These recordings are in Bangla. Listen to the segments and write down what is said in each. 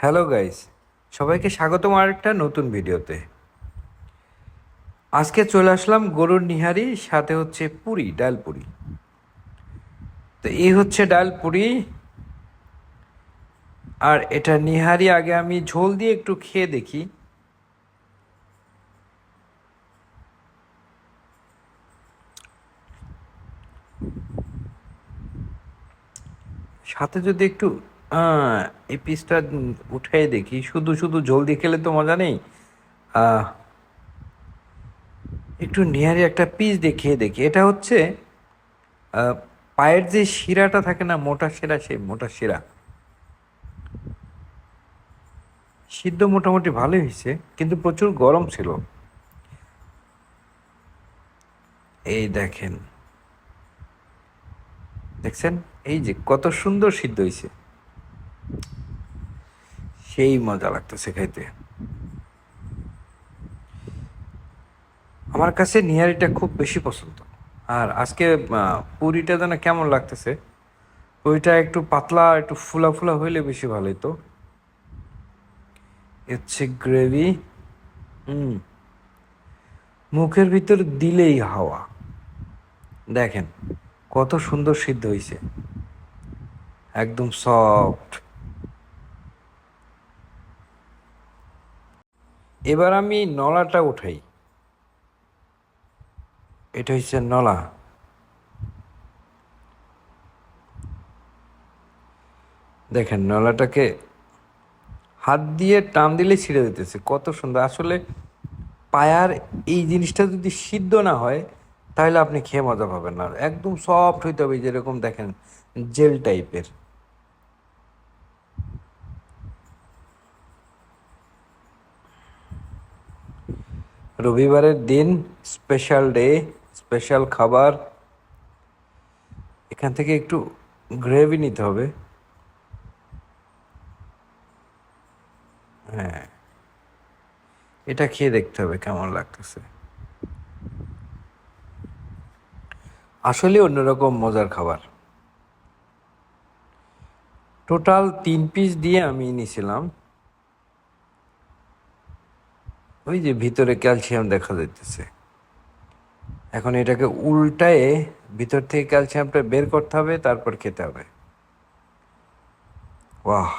হ্যালো গাইস, সবাইকে স্বাগতম আরেকটা নতুন ভিডিওতে। আজকে চলে আসলাম গরুর নিহারি, সাথে হচ্ছে পুরি, ডাল পুরি। তো এই হচ্ছে ডাল পুরি, আর এটা নিহারি। আগে আমি ঝোল দিয়ে একটু খেয়ে দেখি। সাথে যদি একটু এই পিসটা উঠাই দেখি। শুধু শুধু ঝোল দিয়ে খেলে তো মজা নেই। আহ, একটু নিহারি একটা পিস দিয়ে খেয়ে দেখি। এটা হচ্ছে পায়ের যে শিরাটা থাকে না, মোটা শিরা, সেই মোটা শিরা। সিদ্ধ মোটামুটি ভালোই হয়েছে, কিন্তু প্রচুর গরম ছিল। এই দেখেন, দেখছেন? এই যে কত সুন্দর সিদ্ধ হয়েছে, সেই মজা লাগতেছে খাইতে। আমার কাছে নিহারিটা খুব বেশি পছন্দ। আর আজকে পুরিটা যেন কেমন লাগতেছে, পুরিটা একটু পাতলা, একটু ফুলা ফুলা হইলে বেশি ভালো হতো। হচ্ছে গ্রেভি, হুম, মুখের ভিতর দিলেই হাওয়া। দেখেন কত সুন্দর সিদ্ধ হয়েছে, একদম সফট। এবার আমি নলাটা উঠাই। এটা হচ্ছে নলা। দেখেন নলাটাকে হাত দিয়ে টান দিলে ছিঁড়ে দিতেছে, কত সুন্দর। আসলে পায়ার এই জিনিসটা যদি সিদ্ধ না হয়, তাহলে আপনি খেয়ে মজা পাবেন না। একদম সফট হইতে হবে, যেরকম দেখেন জেল টাইপের। রবিবারের দিন, স্পেশাল ডে, স্পেশাল খাবার। এখান থেকে একটু গ্রেভি নিতে হবে। হ্যাঁ, এটা খেয়ে দেখতে হবে কেমন লাগতেছে। আসলে অন্যরকম মজার খাবার। টোটাল 3 পিস দিয়ে আমি নিয়েছিলাম। ওই যে ভিতরে ক্যালসিয়াম দেখা যাইতেছে। এখন এটাকে উল্টায়ে ভিতর থেকে ক্যালসিয়ামটা বের করতে হবে, তারপর খেতে হবে। বাহ!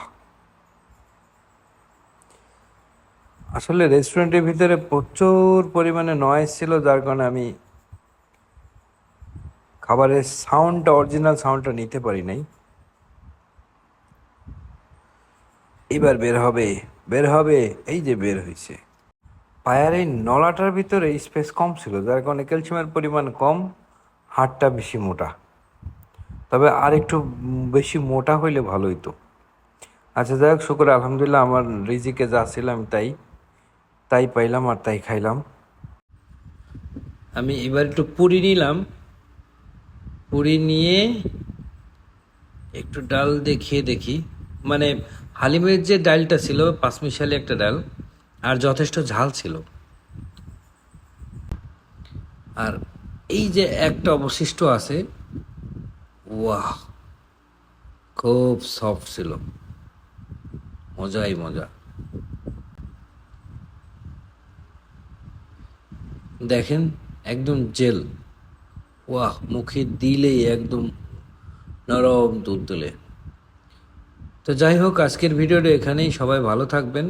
আসলে রেস্টুরেন্টের ভিতরে প্রচুর পরিমাণে নয়েজ ছিল, যার কারণে আমি খাবারের সাউন্ডটা, অরিজিনাল সাউন্ডটা নিতে পারি নাই। এবার বের হবে, বের হবে। এই যে বের হয়েছে। পায়ের এই নলাটার ভিতরে স্পেস কম ছিল, যার কারণে ক্যালসিয়ামের পরিমাণ কম, হাড়টা বেশি মোটা। তবে আর একটু বেশি মোটা হইলে ভালো হইতো। আচ্ছা, যাই হোক, শুক্র আলহামদুলিল্লাহ, আমার রিজিকে যা ছিল আমি তাই তাই পাইলাম আর তাই খাইলাম। আমি এবার একটু পুরি নিলাম। পুরি নিয়ে একটু ডাল দেখিয়ে দেখি। মানে হালিমের যে ডালটা ছিল, পাঁচমিশালি একটা ডাল, আর যথেষ্ট ঝাল ছিল। আর এই যে একটা অবশিষ্ট আছে, ওয়াহ, খুব সফট ছিল, মজাই মজা। দেখেন, একদম জেল। ওয়াহ, মুখে দিলেই একদম নরম তুলতুলে। তো যাই হোক, আজকের ভিডিওটা এখানেই। সবাই ভালো থাকবেন।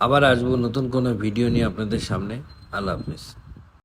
আবার আসবো নতুন কোনো ভিডিও নিয়ে আপনাদের সামনে। আল্লাহ হাফিজ।